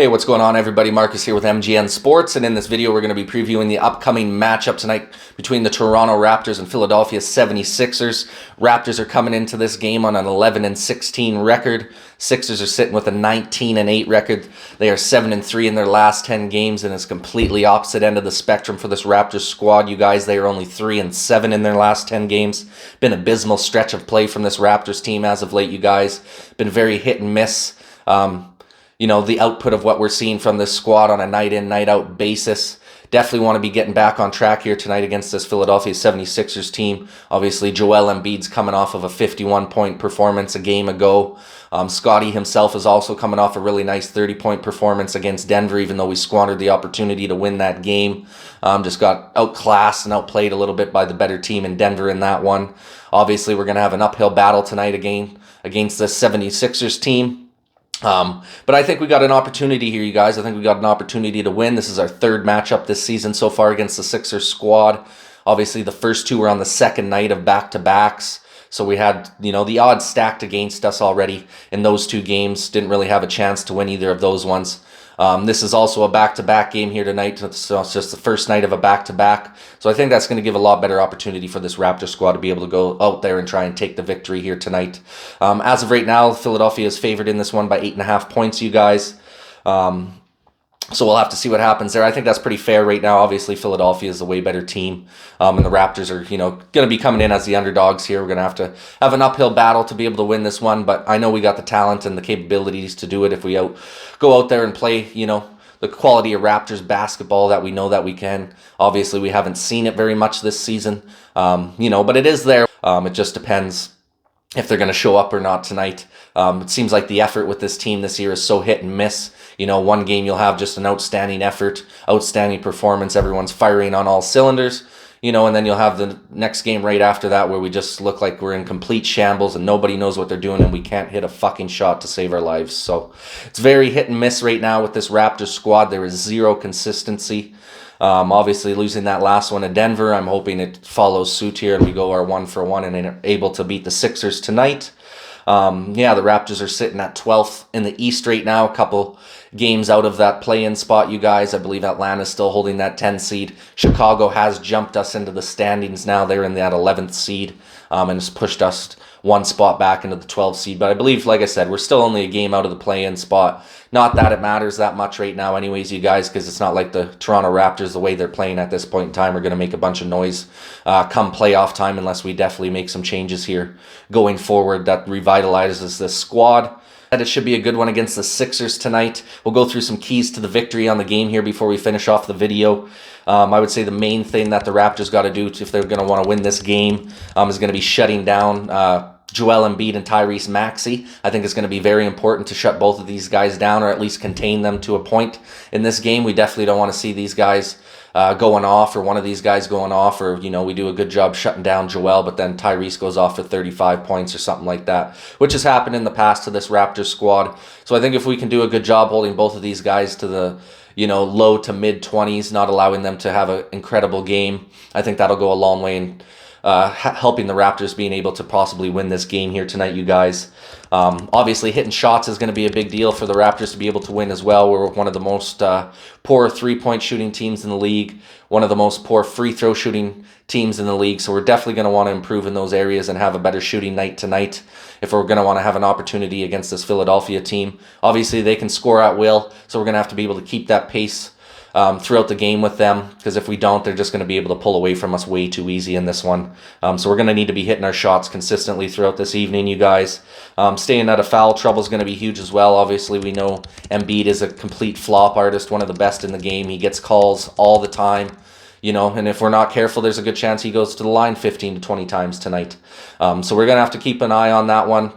Hey, what's going on, everybody? Marcus here with MGN Sports, and in this video we're going to be previewing the upcoming matchup tonight between the Toronto Raptors and Philadelphia 76ers. Raptors are coming into this game on an 11-16 record. Sixers are sitting with a 19-8 record. They are 7-3 in their last 10 games, and it's completely opposite end of the spectrum for this Raptors squad. You guys, they are only 3-7 in their last 10 games. Been abysmal stretch of play from this Raptors team as of late, you guys. Been very hit and miss. The output of what we're seeing from this squad on a night-in, night-out basis. Definitely want to be getting back on track here tonight against this Philadelphia 76ers team. Obviously, Joel Embiid's coming off of a 51-point performance a game ago. Scotty himself is also coming off a really nice 30-point performance against Denver, even though we squandered the opportunity to win that game. Just got outclassed and outplayed a little bit by the better team in Denver in that one. Obviously, we're going to have an uphill battle tonight again against the 76ers team. But I think we got an opportunity here, you guys. I think we got an opportunity to win. This is our third matchup this season so far against the Sixers squad. Obviously, the first two were on the second night of back-to-backs. So we had, the odds stacked against us already in those two games. Didn't really have a chance to win either of those ones. This is also a back-to-back game here tonight, so it's just the first night of a back-to-back. So I think that's going to give a lot better opportunity for this Raptors squad to be able to go out there and try and take the victory here tonight. As of right now, Philadelphia is favored in this one by 8.5 points, you guys. So we'll have to see what happens there. I think that's pretty fair right now. Obviously, Philadelphia is a way better team, and the Raptors are, going to be coming in as the underdogs here. We're going to have an uphill battle to be able to win this one, but I know we got the talent and the capabilities to do it if we go out there and play, the quality of Raptors basketball that we know that we can. Obviously, we haven't seen it very much this season, but it is there. It just depends if they're going to show up or not tonight. It seems like the effort with this team this year is so hit and miss. One game you'll have just an outstanding effort, outstanding performance. Everyone's firing on all cylinders, and then you'll have the next game right after that where we just look like we're in complete shambles and nobody knows what they're doing and we can't hit a fucking shot to save our lives. So it's very hit and miss right now with this Raptors squad. There is zero consistency. Obviously losing that last one to Denver, I'm hoping it follows suit here and we go our 1-for-1 and are able to beat the Sixers tonight. The Raptors are sitting at 12th in the East right now, a couple games out of that play-in spot, you guys. I believe Atlanta's still holding that 10 seed. Chicago has jumped us into the standings now. They're in that 11th seed and has pushed us one spot back into the 12th seed. But I believe, like I said, we're still only a game out of the play-in spot. Not that it matters that much right now anyways, you guys, because it's not like the Toronto Raptors, the way they're playing at this point in time, are going to make a bunch of noise come playoff time unless we definitely make some changes here going forward that revitalizes this squad. It should be a good one against the Sixers tonight. We'll go through some keys to the victory on the game here before we finish off the video. I would say the main thing that the Raptors got to do if they're going to want to win this game is going to be shutting down Joel Embiid and Tyrese Maxey. I think it's going to be very important to shut both of these guys down or at least contain them to a point in this game. We definitely don't want to see these guys going off or one of these guys going off or, we do a good job shutting down Joel, but then Tyrese goes off for 35 points or something like that, which has happened in the past to this Raptors squad. So I think if we can do a good job holding both of these guys to the, low to mid 20s, not allowing them to have an incredible game, I think that'll go a long way in helping the Raptors being able to possibly win this game here tonight, you guys. Obviously, hitting shots is going to be a big deal for the Raptors to be able to win as well. We're one of the most poor three-point shooting teams in the league, one of the most poor free throw shooting teams in the league. So we're definitely going to want to improve in those areas and have a better shooting night tonight if we're going to want to have an opportunity against this Philadelphia team. Obviously, they can score at will, so we're going to have to be able to keep that pace throughout the game with them, because if we don't, they're just going to be able to pull away from us way too easy in this one. So we're going to need to be hitting our shots consistently throughout this evening, you guys. Staying out of foul trouble is going to be huge as well. Obviously, we know Embiid is a complete flop artist, one of the best in the game. He gets calls all the time, and if we're not careful, there's a good chance he goes to the line 15 to 20 times tonight. So we're going to have to keep an eye on that one.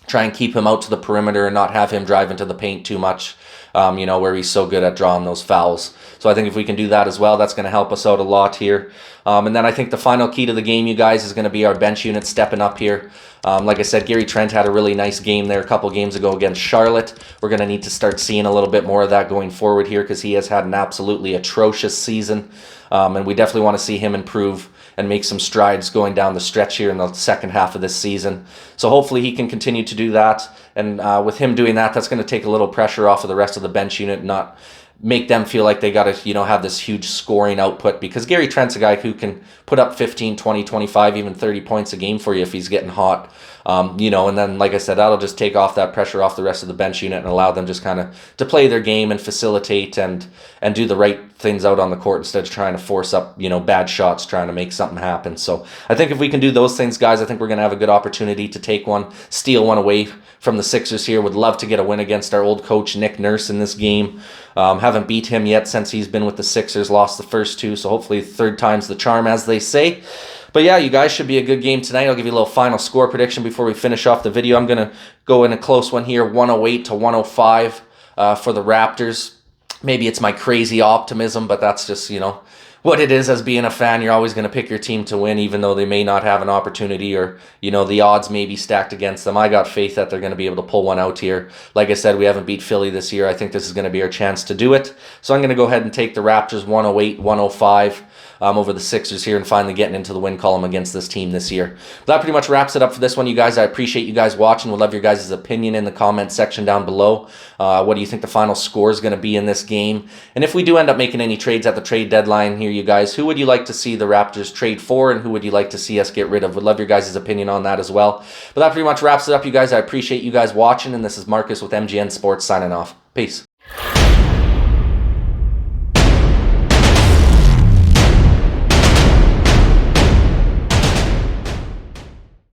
Try and keep him out to the perimeter and not have him drive into the paint too much, where he's so good at drawing those fouls. So I think if we can do that as well, that's going to help us out a lot here. And then I think the final key to the game, you guys, is going to be our bench unit stepping up here. Like I said, Gary Trent had a really nice game there a couple games ago against Charlotte. We're going to need to start seeing a little bit more of that going forward here because he has had an absolutely atrocious season. And we definitely want to see him improve and make some strides going down the stretch here in the second half of this season. So hopefully he can continue to do that. And with him doing that, that's going to take a little pressure off of the rest of the bench unit, not make them feel like they got to, have this huge scoring output, because Gary Trent's a guy who can put up 15, 20, 25, even 30 points a game for you if he's getting hot. And then, like I said, that'll just take off that pressure off the rest of the bench unit and allow them just kind of to play their game and facilitate and do the right things out on the court instead of trying to force up, bad shots, trying to make something happen. So I think if we can do those things, guys, I think we're going to have a good opportunity to take one, steal one away from the Sixers here. Would love to get a win against our old coach, Nick Nurse, in this game. Haven't beat him yet since he's been with the Sixers, lost the first two, so hopefully third time's the charm, as they say. But yeah, you guys, should be a good game tonight. I'll give you a little final score prediction before we finish off the video. I'm going to go in a close one here, 108 to 105 for the Raptors. Maybe it's my crazy optimism, but that's just, what it is as being a fan. You're always going to pick your team to win, even though they may not have an opportunity or, the odds may be stacked against them. I got faith that they're going to be able to pull one out here. Like I said, we haven't beat Philly this year. I think this is going to be our chance to do it. So I'm going to go ahead and take the Raptors 108, 105 over the Sixers here and finally getting into the win column against this team this year. But that pretty much wraps it up for this one, you guys. I appreciate you guys watching. Would love your guys' opinion in the comment section down below. What do you think the final score is going to be in this game? And if we do end up making any trades at the trade deadline here, you guys, who would you like to see the Raptors trade for, and who would you like to see us get rid of? Would love your guys' opinion on that as well. But that pretty much wraps it up, you guys. I appreciate you guys watching, and this is Marcus with MGN Sports signing off. Peace.